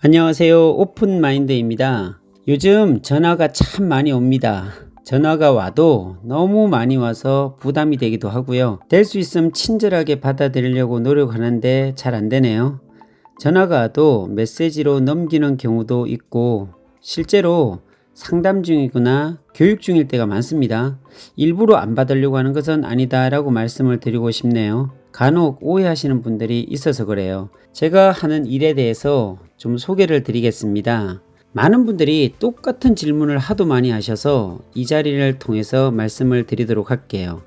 안녕하세요. 오픈마인드입니다. 요즘 전화가 참 많이 옵니다. 전화가 와도 너무 많이 와서 부담이 되기도 하고요. 될 수 있으면 친절하게 받아들이려고 노력하는데 잘 안 되네요. 전화가 와도 메시지로 넘기는 경우도 있고 실제로 상담 중이거나 교육 중일 때가 많습니다. 일부러 안 받으려고 하는 것은 아니다라고 말씀을 드리고 싶네요. 간혹 오해하시는 분들이 있어서 그래요. 제가 하는 일에 대해서 좀 소개를 드리겠습니다. 많은 분들이 똑같은 질문을 하도 많이 하셔서 이 자리를 통해서 말씀을 드리도록 할게요.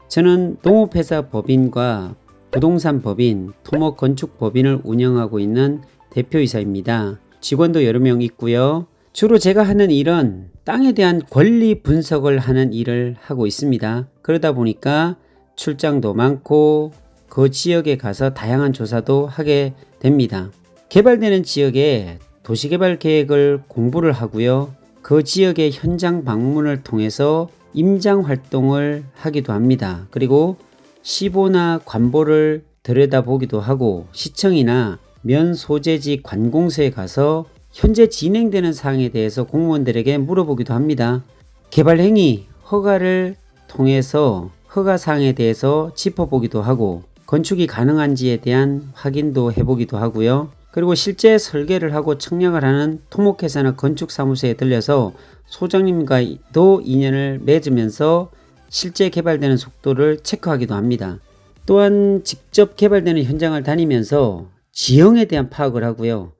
저는 농업회사 법인과 부동산 법인, 토목 건축 법인을 운영하고 있는 대표이사입니다. 직원도 여러 명 있고요. 주로 제가 하는 일은 땅에 대한 권리 분석을 하는 일을 하고 있습니다. 그러다 보니까 출장도 많고 그 지역에 가서 다양한 조사도 하게 됩니다. 개발되는 지역에 도시개발 계획을 공부를 하고요. 그 지역의 현장 방문을 통해서 임장 활동을 하기도 합니다. 그리고 시보나 관보를 들여다보기도 하고 시청이나 면 소재지 관공서에 가서 현재 진행되는 사항에 대해서 공무원들에게 물어보기도 합니다. 개발행위 허가를 통해서 허가사항에 대해서 짚어보기도 하고 건축이 가능한지에 대한 확인도 해보기도 하고요. 그리고 실제 설계를 하고 청약을 하는 토목회사나 건축사무소에 들려서 소장님과도 인연을 맺으면서 실제 개발되는 속도를 체크하기도 합니다. 또한 직접 개발되는 현장을 다니면서 지형에 대한 파악을 하고요.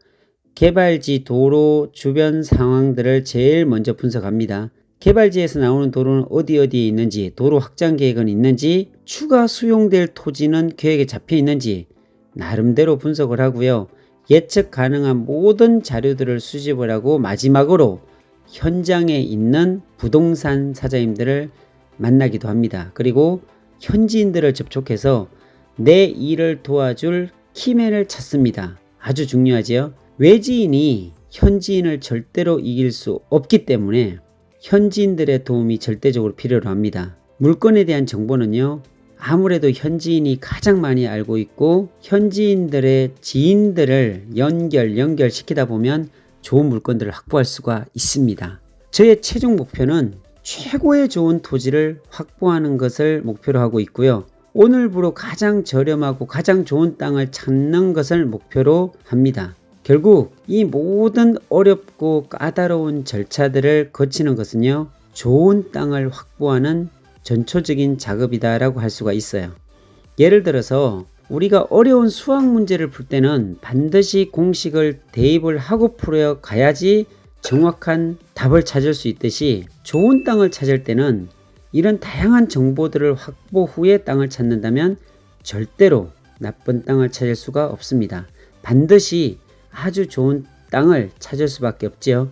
개발지 도로 주변 상황들을 제일 먼저 분석합니다. 개발지에서 나오는 도로는 어디에 있는지, 도로 확장 계획은 있는지, 추가 수용될 토지는 계획에 잡혀 있는지 나름대로 분석을 하고요. 예측 가능한 모든 자료들을 수집을 하고 마지막으로 현장에 있는 부동산 사장님들을 만나기도 합니다. 그리고 현지인들을 접촉해서 내 일을 도와줄 키맨을 찾습니다. 아주 중요하지요. 외지인이 현지인을 절대로 이길 수 없기 때문에 현지인들의 도움이 절대적으로 필요로 합니다. 물건에 대한 정보는요. 아무래도 현지인이 가장 많이 알고 있고 현지인들의 지인들을 연결시키다 보면 좋은 물건들을 확보할 수가 있습니다. 저의 최종 목표는 최고의 좋은 토지를 확보하는 것을 목표로 하고 있고요. 오늘부로 가장 저렴하고 가장 좋은 땅을 찾는 것을 목표로 합니다. 결국 이 모든 어렵고 까다로운 절차들을 거치는 것은요. 좋은 땅을 확보하는 전초적인 작업이다라고 할 수가 있어요. 예를 들어서 우리가 어려운 수학 문제를 풀 때는 반드시 공식을 대입을 하고 풀어 가야지 정확한 답을 찾을 수 있듯이 좋은 땅을 찾을 때는 이런 다양한 정보들을 확보 후에 땅을 찾는다면 절대로 나쁜 땅을 찾을 수가 없습니다. 반드시 아주 좋은 땅을 찾을 수밖에 없지요.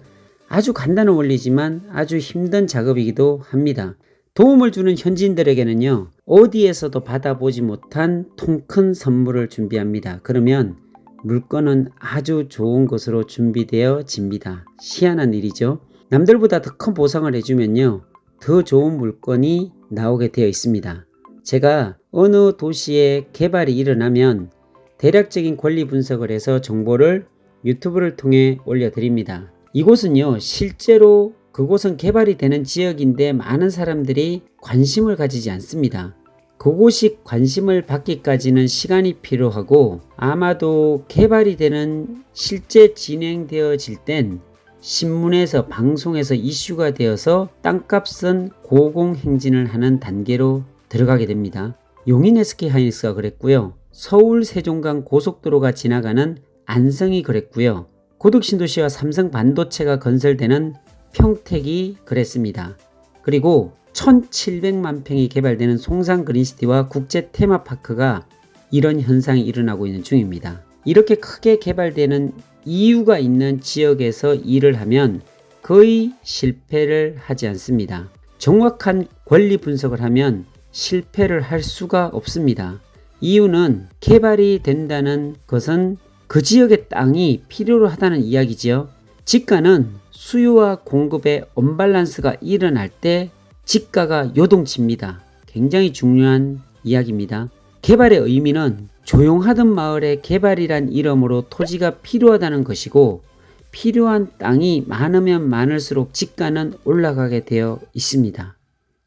아주 간단한 원리지만 아주 힘든 작업이기도 합니다. 도움을 주는 현지인들에게는요. 어디에서도 받아보지 못한 통큰 선물을 준비합니다. 그러면 물건은 아주 좋은 것으로 준비되어집니다. 희한한 일이죠. 남들보다 더 큰 보상을 해주면요. 더 좋은 물건이 나오게 되어 있습니다. 제가 어느 도시에 개발이 일어나면 대략적인 권리 분석을 해서 정보를 유튜브를 통해 올려드립니다. 이곳은요. 실제로 그곳은 개발이 되는 지역인데 많은 사람들이 관심을 가지지 않습니다. 그곳이 관심을 받기까지는 시간이 필요하고 아마도 개발이 되는 실제 진행되어질 땐 신문에서 방송에서 이슈가 되어서 땅값은 고공행진을 하는 단계로 들어가게 됩니다. 용인 SK하이닉스가 그랬고요. 서울 세종간 고속도로가 지나가는 안성이 그랬고요. 고덕신도시와 삼성반도체가 건설되는 평택이 그랬습니다. 그리고 1700만 평이 개발되는 송산 그린시티와 국제 테마파크가 이런 현상이 일어나고 있는 중입니다. 이렇게 크게 개발되는 이유가 있는 지역에서 일을 하면 거의 실패를 하지 않습니다. 정확한 권리 분석을 하면 실패를 할 수가 없습니다. 이유는 개발이 된다는 것은 그 지역의 땅이 필요로 하다는 이야기지요. 지가는 수요와 공급의 언밸런스가 일어날 때 지가가 요동칩니다. 굉장히 중요한 이야기입니다. 개발의 의미는 조용하던 마을에 개발이란 이름으로 토지가 필요하다는 것이고 필요한 땅이 많으면 많을수록 집가는 올라가게 되어 있습니다.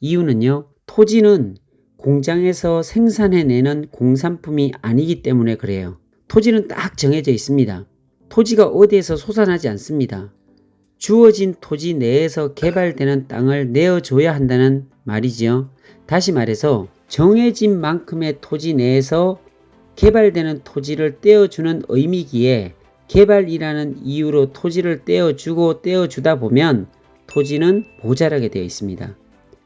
이유는요. 토지는 공장에서 생산해내는 공산품이 아니기 때문에 그래요. 토지는 딱 정해져 있습니다. 토지가 어디에서 솟아나지 않습니다. 주어진 토지 내에서 개발되는 땅을 내어줘야 한다는 말이지요. 다시 말해서 정해진 만큼의 토지 내에서 개발되는 토지를 떼어주는 의미기에 개발이라는 이유로 토지를 떼어주다 보면 토지는 모자라게 되어 있습니다.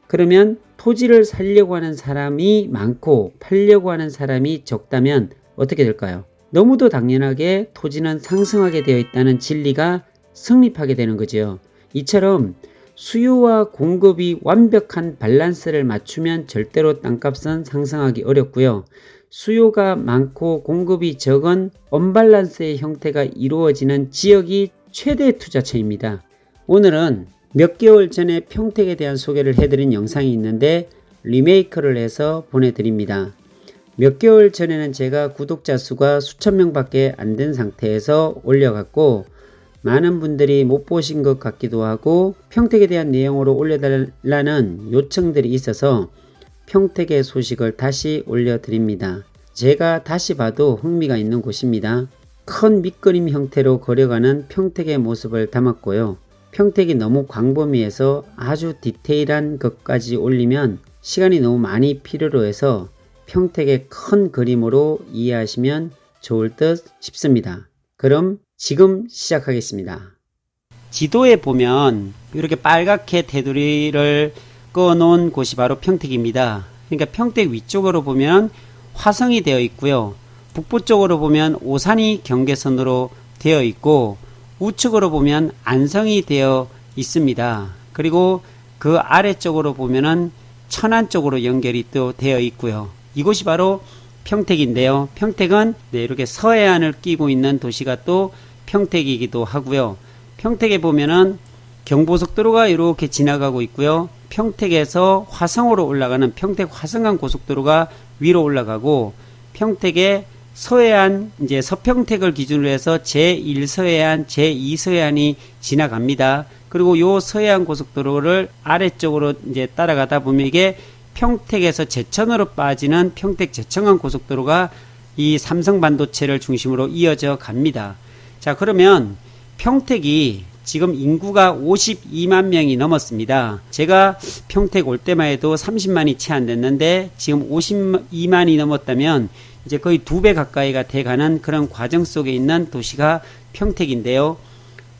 그러면 토지를 살려고 하는 사람이 많고 팔려고 하는 사람이 적다면 어떻게 될까요? 너무도 당연하게 토지는 상승하게 되어 있다는 진리가 성립하게 되는 거죠. 이처럼 수요와 공급이 완벽한 밸런스를 맞추면 절대로 땅값은 상승하기 어렵고요. 수요가 많고 공급이 적은 언밸런스의 형태가 이루어지는 지역이 최대 투자처입니다. 오늘은 몇 개월 전에 평택에 대한 소개를 해드린 영상이 있는데 리메이크를 해서 보내드립니다. 몇 개월 전에는 제가 구독자 수가 수천 명밖에 안 된 상태에서 올려갔고 많은 분들이 못 보신 것 같기도 하고 평택에 대한 내용으로 올려달라는 요청들이 있어서 평택의 소식을 다시 올려드립니다. 제가 다시 봐도 흥미가 있는 곳입니다. 큰 밑그림 형태로 그려가는 평택의 모습을 담았고요. 평택이 너무 광범위해서 아주 디테일한 것까지 올리면 시간이 너무 많이 필요로 해서 평택의 큰 그림으로 이해하시면 좋을 듯 싶습니다. 그럼 지금 시작하겠습니다. 지도에 보면 이렇게 빨갛게 테두리를 꺼놓은 곳이 바로 평택입니다. 그러니까 평택 위쪽으로 보면 화성이 되어 있고요. 북부 쪽으로 보면 오산이 경계선으로 되어 있고 우측으로 보면 안성이 되어 있습니다. 그리고 그 아래쪽으로 보면은 천안 쪽으로 연결이 또 되어 있고요. 이곳이 바로 평택인데요. 평택은 이렇게 서해안을 끼고 있는 도시가 또 평택이기도 하고요. 평택에 보면은 경부속도로가 이렇게 지나가고 있고요. 평택에서 화성으로 올라가는 평택 화성간 고속도로가 위로 올라가고 평택의 서해안 이제 서평택을 기준으로 해서 제1서해안, 제2서해안이 지나갑니다. 그리고 요 서해안 고속도로를 아래쪽으로 이제 따라가다 보면 이게 평택에서 제천으로 빠지는 평택 제천간 고속도로가 이 삼성반도체를 중심으로 이어져 갑니다. 자, 그러면 평택이 지금 인구가 52만 명이 넘었습니다. 제가 평택 올 때만 해도 30만이 채 안 됐는데 지금 52만이 넘었다면 이제 거의 2배 가까이가 돼가는 그런 과정 속에 있는 도시가 평택인데요.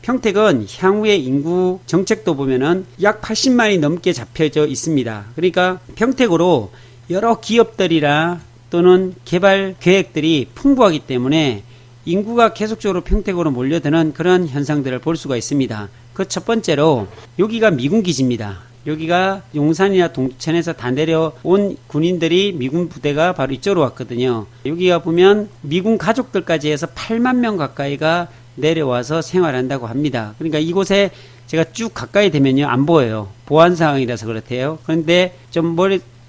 평택은 향후의 인구 정책도 보면은 약 80만이 넘게 잡혀져 있습니다. 그러니까 평택으로 여러 기업들이나 또는 개발 계획들이 풍부하기 때문에 인구가 계속적으로 평택으로 몰려드는 그런 현상들을 볼 수가 있습니다. 그 첫 번째로 여기가 미군 기지입니다. 여기가 용산이나 동천에서 다 내려온 군인들이 미군 부대가 바로 이쪽으로 왔거든요. 여기가 보면 미군 가족들까지 해서 8만 명 가까이가 내려와서 생활한다고 합니다. 그러니까 이곳에 제가 쭉 가까이 되면요 안 보여요. 보안 상황이라서 그렇대요. 그런데 좀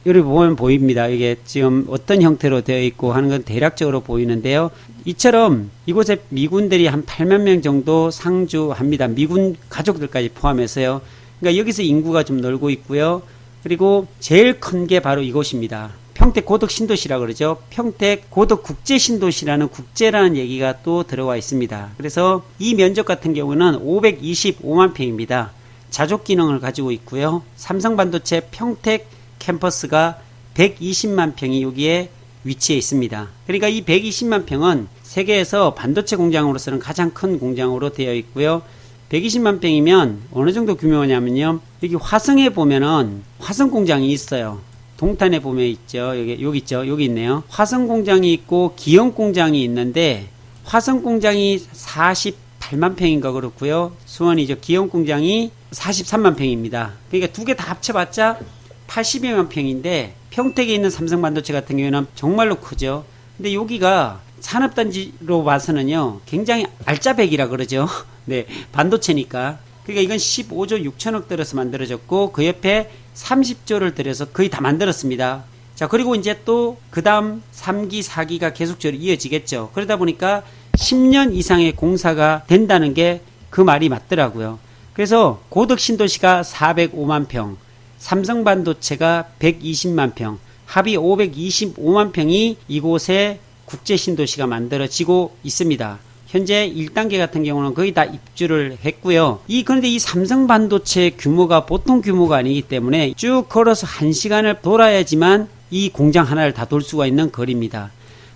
여기 보면 보입니다. 이게 지금 어떤 형태로 되어 있고 하는 건 대략적으로 보이는데요. 이처럼 이곳에 미군들이 한 8만 명 정도 상주합니다. 미군 가족들까지 포함해서요. 그러니까 여기서 인구가 좀 늘고 있고요. 그리고 제일 큰 게 바로 이곳입니다. 평택 고덕 신도시라 그러죠. 평택 고덕 국제 신도시라는 국제라는 얘기가 또 들어와 있습니다. 그래서 이 면적 같은 경우는 525만 평입니다. 자족 기능을 가지고 있고요. 삼성반도체 평택 캠퍼스가 120만 평이 여기에 위치해 있습니다. 그러니까 이 120만 평은 세계에서 반도체 공장으로서는 가장 큰 공장으로 되어 있고요. 120만 평이면 어느 정도 규모냐면요. 여기 화성에 보면은 화성 공장이 있어요. 동탄에 보면 있죠. 여기 있죠. 여기 있네요. 화성 공장이 있고 기영 공장이 있는데 화성 공장이 48만 평인가 그렇고요. 수원이죠. 기영 공장이 43만 평입니다. 그러니까 두 개 다 합쳐봤자 82만 평인데 평택에 있는 삼성반도체 같은 경우에는 정말로 크죠. 근데 여기가 산업단지로 봐서는요 굉장히 알짜배기라 그러죠. 네, 반도체니까. 그러니까 이건 15조 6천억 들여서 만들어졌고 그 옆에 30조를 들여서 거의 다 만들었습니다. 자, 그리고 이제 또 그 다음 3기, 4기가 계속적으로 이어지겠죠. 그러다 보니까 10년 이상의 공사가 된다는 게 그 말이 맞더라고요. 그래서 고덕 신도시가 405만 평, 삼성반도체가 120만 평, 합이 525만 평이 이곳에 국제 신도시가 만들어지고 있습니다. 현재 1단계 같은 경우는 거의 다 입주를 했고요. 그런데 이 삼성반도체 규모가 보통 규모가 아니기 때문에 쭉 걸어서 1시간을 돌아야지만 이 공장 하나를 다 돌 수가 있는 거리입니다.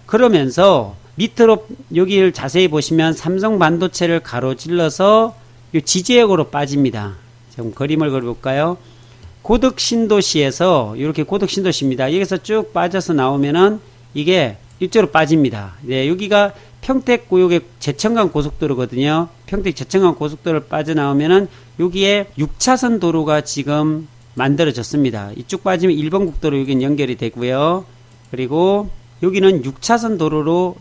그러면서 밑으로 여기를 자세히 보시면 삼성반도체를 가로질러서 이 지제역으로 빠집니다. 지금 그림을 그려볼까요? 고덕 신도시에서 이렇게 고덕 신도시입니다. 여기서 쭉 빠져서 나오면은 이게 이쪽으로 빠집니다. 네, 여기가 평택구역의 제천강 고속도로거든요. 평택 제천강 고속도로를 빠져나오면은 여기에 6차선 도로가 지금 만들어졌습니다. 이쪽 빠지면 1번 국도로 여기는 연결이 되고요. 그리고 여기는 6차선 도로로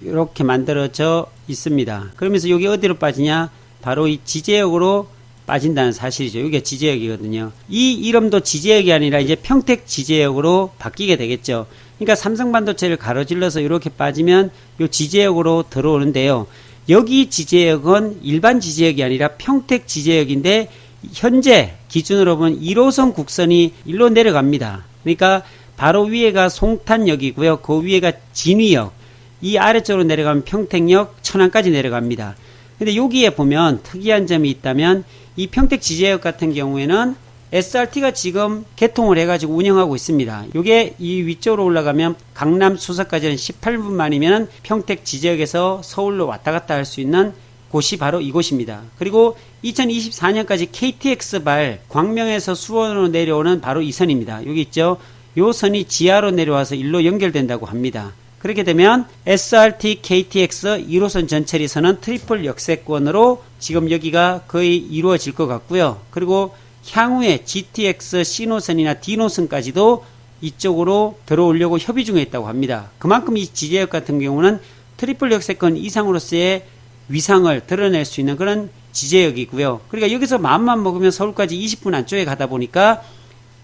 이렇게 만들어져 있습니다. 그러면서 여기 어디로 빠지냐? 바로 이 지제역으로 빠진다는 사실이죠. 여기가 지제역이거든요. 이 이름도 지제역이 아니라 이제 평택 지제역으로 바뀌게 되겠죠. 그러니까 삼성반도체를 가로질러서 이렇게 빠지면 이 지제역으로 들어오는데요. 여기 지제역은 일반 지제역이 아니라 평택 지제역인데 현재 기준으로 보면 1호선 국선이 일로 내려갑니다. 그러니까 바로 위에가 송탄역이고요. 그 위에가 진위역, 이 아래쪽으로 내려가면 평택역, 천안까지 내려갑니다. 근데 여기에 보면 특이한 점이 있다면 이 평택 지제역 같은 경우에는 SRT가 지금 개통을 해가지고 운영하고 있습니다. 이게 이 위쪽으로 올라가면 강남 수서까지는 18분 만이면 평택 지제역에서 서울로 왔다 갔다 할 수 있는 곳이 바로 이곳입니다. 그리고 2024년까지 KTX발 광명에서 수원으로 내려오는 바로 이 선입니다. 여기 있죠? 이 선이 지하로 내려와서 일로 연결된다고 합니다. 그렇게 되면 SRT, KTX 1호선 전체리선은 트리플 역세권으로 지금 여기가 거의 이루어질 것 같고요. 그리고 향후에 GTX C노선이나 D노선까지도 이쪽으로 들어오려고 협의 중에 있다고 합니다. 그만큼 이 지제역 같은 경우는 트리플 역세권 이상으로서의 위상을 드러낼 수 있는 그런 지제역이고요. 그러니까 여기서 마음만 먹으면 서울까지 20분 안쪽에 가다 보니까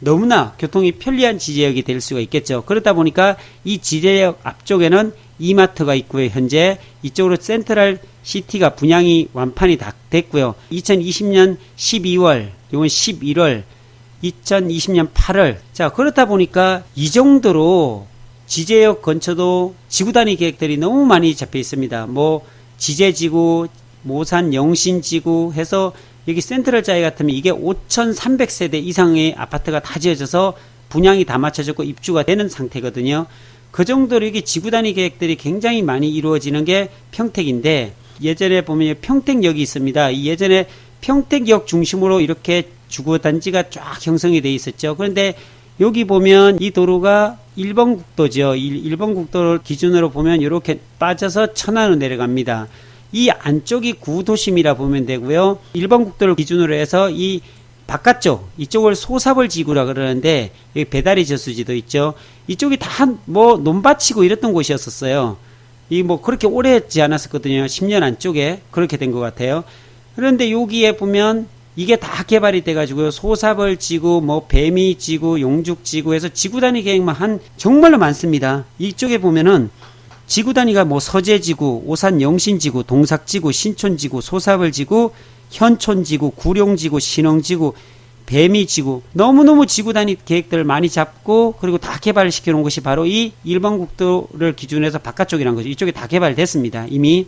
너무나 교통이 편리한 지제역이 될 수가 있겠죠. 그러다 보니까 이 지제역 앞쪽에는 이마트가 있고요. 현재 이쪽으로 센트럴 시티가 분양이 완판이 다 됐고요. 2020년 12월, 이건 11월, 2020년 8월. 자, 그렇다 보니까 이 정도로 지제역 근처도 지구 단위 계획들이 너무 많이 잡혀 있습니다. 뭐 지제지구, 모산 영신지구 해서 여기 센트럴 자이 같으면 이게 5,300세대 이상의 아파트가 다 지어져서 분양이 다 맞춰졌고 입주가 되는 상태거든요. 그 정도로 이게 지구 단위 계획들이 굉장히 많이 이루어지는 게 평택인데, 예전에 보면 평택역이 있습니다. 이 예전에 평택역 중심으로 이렇게 주거단지가 쫙 형성이 돼 있었죠. 그런데 여기 보면 이 도로가 1번 국도죠. 1번 국도를 기준으로 보면 이렇게 빠져서 천안으로 내려갑니다. 이 안쪽이 구도심이라 보면 되고요. 1번 국도를 기준으로 해서 이 바깥쪽, 이쪽을 소사벌 지구라 그러는데, 여기 배다리 저수지도 있죠. 이쪽이 다 뭐 논밭이고 이랬던 곳이었었어요. 이 뭐 그렇게 오래 했지 않았었거든요. 10년 안쪽에 그렇게 된 것 같아요. 그런데 여기에 보면 이게 다 개발이 돼가지고요. 소사벌 지구, 뭐 배미 지구, 용죽 지구 해서 지구 단위 계획만 한 정말로 많습니다. 이쪽에 보면은 지구 단위가 뭐 서재지구, 오산 영신지구, 동삭지구, 신촌지구, 소사벌지구, 현촌지구, 구룡지구, 신흥지구, 배미지구, 너무너무 지구 단위 계획들을 많이 잡고 그리고 다 개발을 시켜놓은 것이 바로 이 1번 국도를 기준해서 바깥쪽이라는 거죠. 이쪽이 다 개발됐습니다. 이미.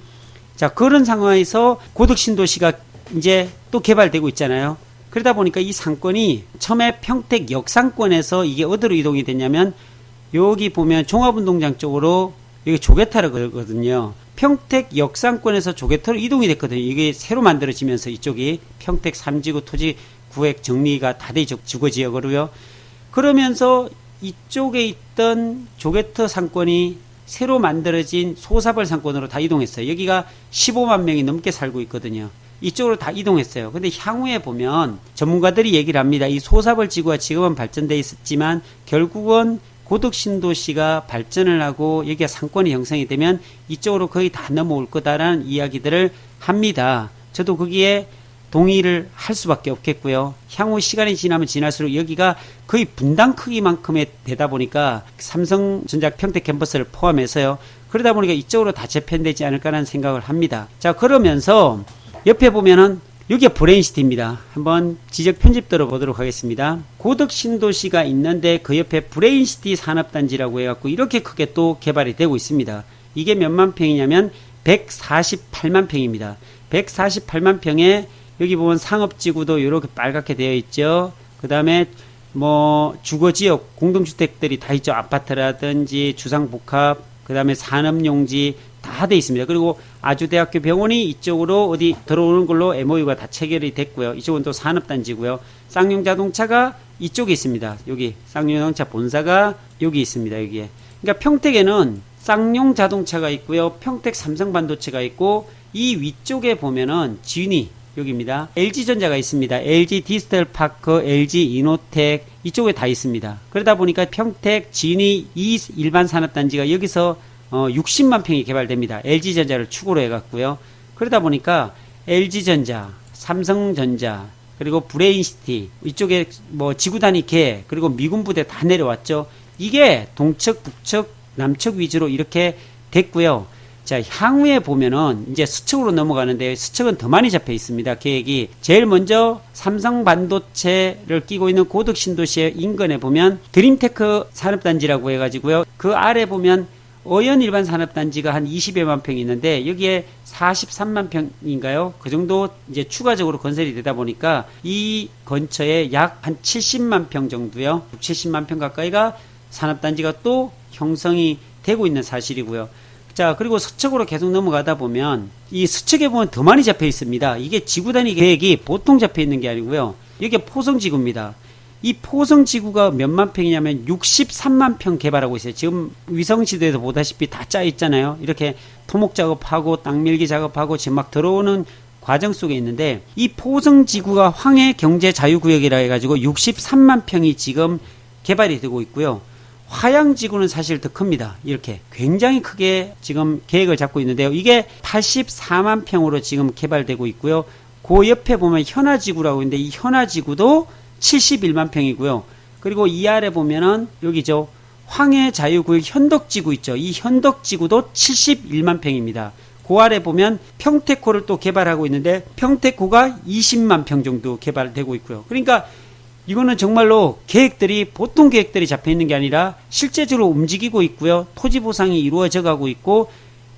자, 그런 상황에서 고덕 신도시가 이제 또 개발되고 있잖아요. 그러다 보니까 이 상권이 처음에 평택 역상권에서 이게 어디로 이동이 됐냐면 여기 보면 종합운동장 쪽으로 여기 조개타로 거든요. 평택 역상권에서 조개타로 이동이 됐거든요. 이게 새로 만들어지면서 이쪽이 평택 3지구 토지 구획 정리가 다 돼 주거지역으로요. 그러면서 이쪽에 있던 조개터 상권이 새로 만들어진 소사벌 상권으로 다 이동했어요. 여기가 15만 명이 넘게 살고 있거든요. 이쪽으로 다 이동했어요. 근데 향후에 보면 전문가들이 얘기를 합니다. 이 소사벌 지구가 지금은 발전돼 있었지만 결국은 고덕 신도시가 발전을 하고 여기가 상권이 형성이 되면 이쪽으로 거의 다 넘어올 거다라는 이야기들을 합니다. 저도 거기에 동의를 할 수밖에 없겠고요. 향후 시간이 지나면 지날수록 여기가 거의 분당 크기만큼의 되다 보니까 삼성전자 평택 캠퍼스를 포함해서요. 그러다 보니까 이쪽으로 다 재편되지 않을까라는 생각을 합니다. 자, 그러면서 옆에 보면은 여기가 브레인시티입니다. 한번 지적 편집도로 보도록 하겠습니다. 고덕 신도시가 있는데 그 옆에 브레인시티 산업단지라고 해갖고 이렇게 크게 또 개발이 되고 있습니다. 이게 몇만 평이냐면 148만 평입니다. 148만 평에 여기 보면 상업지구도 이렇게 빨갛게 되어 있죠. 그 다음에 뭐 주거지역 공동주택들이 다 있죠. 아파트라든지 주상복합, 그 다음에 산업용지 다 돼 있습니다. 그리고 아주대학교 병원이 이쪽으로 어디 들어오는 걸로 MOU가 다 체결이 됐고요. 이쪽은 또 산업단지고요. 쌍용자동차가 이쪽에 있습니다. 여기 쌍용자동차 본사가 여기 있습니다. 여기에. 그러니까 평택에는 쌍용자동차가 있고요. 평택 삼성반도체가 있고 이 위쪽에 보면은 진위 여기입니다. LG전자가 있습니다. LG 디지털파크, LG 이노텍 이쪽에 다 있습니다. 그러다 보니까 평택 진위 이 일반 산업단지가 여기서 60만 평이 개발됩니다. LG전자를 축으로 해갖고요. 그러다 보니까 LG전자, 삼성전자, 그리고 브레인시티, 이쪽에 뭐 지구단위 개, 그리고 미군 부대 다 내려왔죠. 이게 동측, 북측, 남측 위주로 이렇게 됐고요. 자, 향후에 보면은 이제 수측으로 넘어가는데 수측은 더 많이 잡혀 있습니다. 계획이. 제일 먼저 삼성 반도체를 끼고 있는 고덕 신도시의 인근에 보면 드림테크 산업단지라고 해가지고요. 그 아래 보면 어연 일반 산업단지가 한 20여만 평이 있는데 여기에 43만 평인가요? 그 정도 이제 추가적으로 건설이 되다 보니까 이 근처에 약 한 70만 평 정도요. 70만 평 가까이가 산업단지가 또 형성이 되고 있는 사실이고요. 자, 그리고 서측으로 계속 넘어가다 보면 이 서측에 보면 더 많이 잡혀 있습니다. 이게 지구단위 계획이 보통 잡혀 있는 게 아니고요. 이게 포성지구입니다. 이 포성지구가 몇만 평이냐면 63만 평 개발하고 있어요. 지금 위성지도에서 보다시피 다 짜 있잖아요. 이렇게 토목 작업하고 땅 밀기 작업하고 지금 막 들어오는 과정 속에 있는데 이 포성지구가 황해경제자유구역이라 해가지고 63만 평이 지금 개발이 되고 있고요. 화양지구는 사실 더 큽니다. 이렇게 굉장히 크게 지금 계획을 잡고 있는데요. 이게 84만 평으로 지금 개발되고 있고요. 그 옆에 보면 현화지구라고 있는데 이 현화지구도 71만 평이고요. 그리고 이 아래 보면은 여기죠. 황해자유구역 현덕지구 있죠. 이 현덕지구도 71만 평입니다. 그 아래 보면 평택호를 또 개발하고 있는데 평택호가 20만 평 정도 개발되고 있고요. 그러니까 이거는 정말로 계획들이 보통 계획들이 잡혀 있는 게 아니라 실제적으로 움직이고 있고요. 토지 보상이 이루어져 가고 있고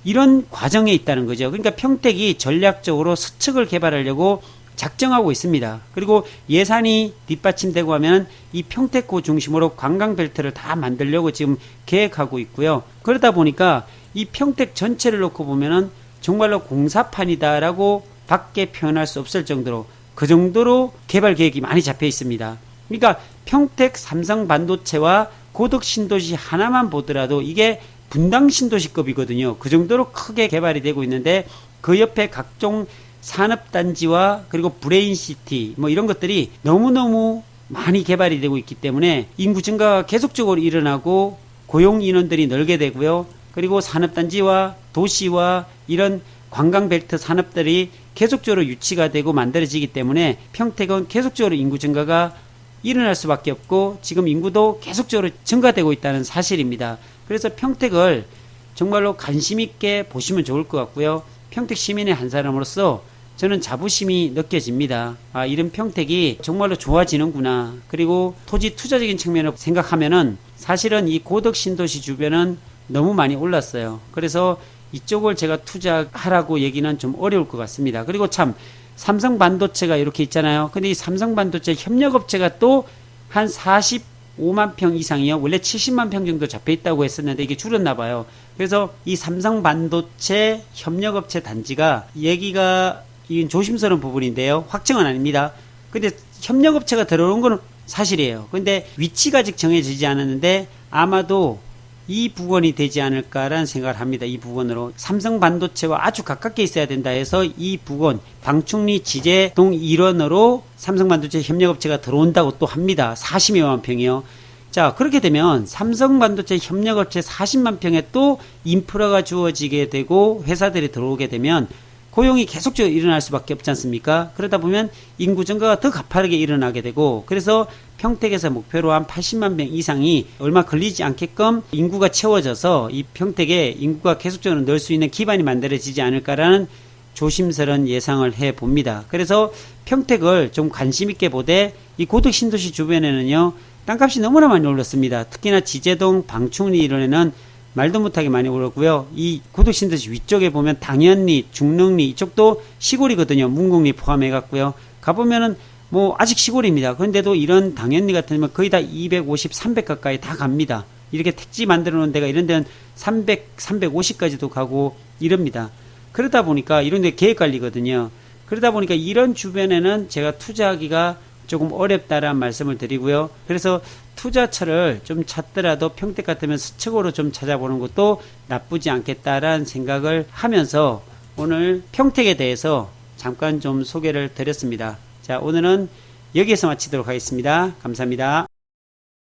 이런 과정에 있다는 거죠. 그러니까 평택이 전략적으로 서측을 개발하려고 작정하고 있습니다. 그리고 예산이 뒷받침되고 하면 이 평택호 중심으로 관광벨트를 다 만들려고 지금 계획하고 있고요. 그러다 보니까 이 평택 전체를 놓고 보면은 정말로 공사판이다라고 밖에 표현할 수 없을 정도로 그 정도로 개발 계획이 많이 잡혀 있습니다. 그러니까 평택 삼성 반도체와 고덕 신도시 하나만 보더라도 이게 분당 신도시급이거든요. 그 정도로 크게 개발이 되고 있는데 그 옆에 각종 산업단지와 그리고 브레인시티 뭐 이런 것들이 너무너무 많이 개발이 되고 있기 때문에 인구 증가가 계속적으로 일어나고 고용 인원들이 늘게 되고요. 그리고 산업단지와 도시와 이런 관광벨트 산업들이 계속적으로 유치가 되고 만들어지기 때문에 평택은 계속적으로 인구 증가가 일어날 수밖에 없고 지금 인구도 계속적으로 증가되고 있다는 사실입니다. 그래서 평택을 정말로 관심 있게 보시면 좋을 것 같고요. 평택 시민의 한 사람으로서 저는 자부심이 느껴집니다. 아, 이런 평택이 정말로 좋아지는구나. 그리고 토지 투자적인 측면을 생각하면은 사실은 이 고덕 신도시 주변은 너무 많이 올랐어요. 그래서 이쪽을 제가 투자하라고 얘기는 좀 어려울 것 같습니다. 그리고 참 삼성 반도체가 이렇게 있잖아요. 근데 이 삼성 반도체 협력업체가 또 한 45만 평 이상이요. 원래 70만 평 정도 잡혀 있다고 했었는데 이게 줄었나 봐요. 그래서 이 삼성 반도체 협력업체 단지가 얘기가 이건 조심스러운 부분인데요. 확정은 아닙니다. 근데 협력업체가 들어오는 건 사실이에요. 근데 위치가 아직 정해지지 않았는데 아마도 이 부근이 되지 않을까라는 생각을 합니다. 이 부근으로 삼성 반도체와 아주 가깝게 있어야 된다 해서 이 부근 방충리 지제동 일원으로 삼성 반도체 협력업체가 들어온다고 또 합니다. 40여만 평이요. 자, 그렇게 되면 삼성 반도체 협력업체 40만 평에 또 인프라가 주어지게 되고 회사들이 들어오게 되면 고용이 계속적으로 일어날 수밖에 없지 않습니까? 그러다 보면 인구 증가가 더 가파르게 일어나게 되고, 그래서 평택에서 목표로 한 80만 명 이상이 얼마 걸리지 않게끔 인구가 채워져서 이 평택에 인구가 계속적으로 늘 수 있는 기반이 만들어지지 않을까라는 조심스러운 예상을 해 봅니다. 그래서 평택을 좀 관심 있게 보되, 이 고덕 신도시 주변에는요 땅값이 너무나 많이 올랐습니다. 특히나 지제동, 방충리 이런에는 말도 못하게 많이 올랐고요. 이 고덕 신도시 위쪽에 보면 당연리, 중릉리 이쪽도 시골이거든요. 문곡리 포함해 갖고요. 가보면은 뭐 아직 시골입니다. 그런데도 이런 당연리 같은 면 거의 다 250, 300 가까이 다 갑니다. 이렇게 택지 만들어 놓은 데가 이런 데는 300, 350까지도 가고 이럽니다. 그러다 보니까 이런 데 계획 관리거든요. 그러다 보니까 이런 주변에는 제가 투자하기가 조금 어렵다라는 말씀을 드리고요. 그래서 투자처를 좀 찾더라도 평택 같으면 스측으로 좀 찾아보는 것도 나쁘지 않겠다라는 생각을 하면서 오늘 평택에 대해서 잠깐 좀 소개를 드렸습니다. 자, 오늘은 여기에서 마치도록 하겠습니다. 감사합니다.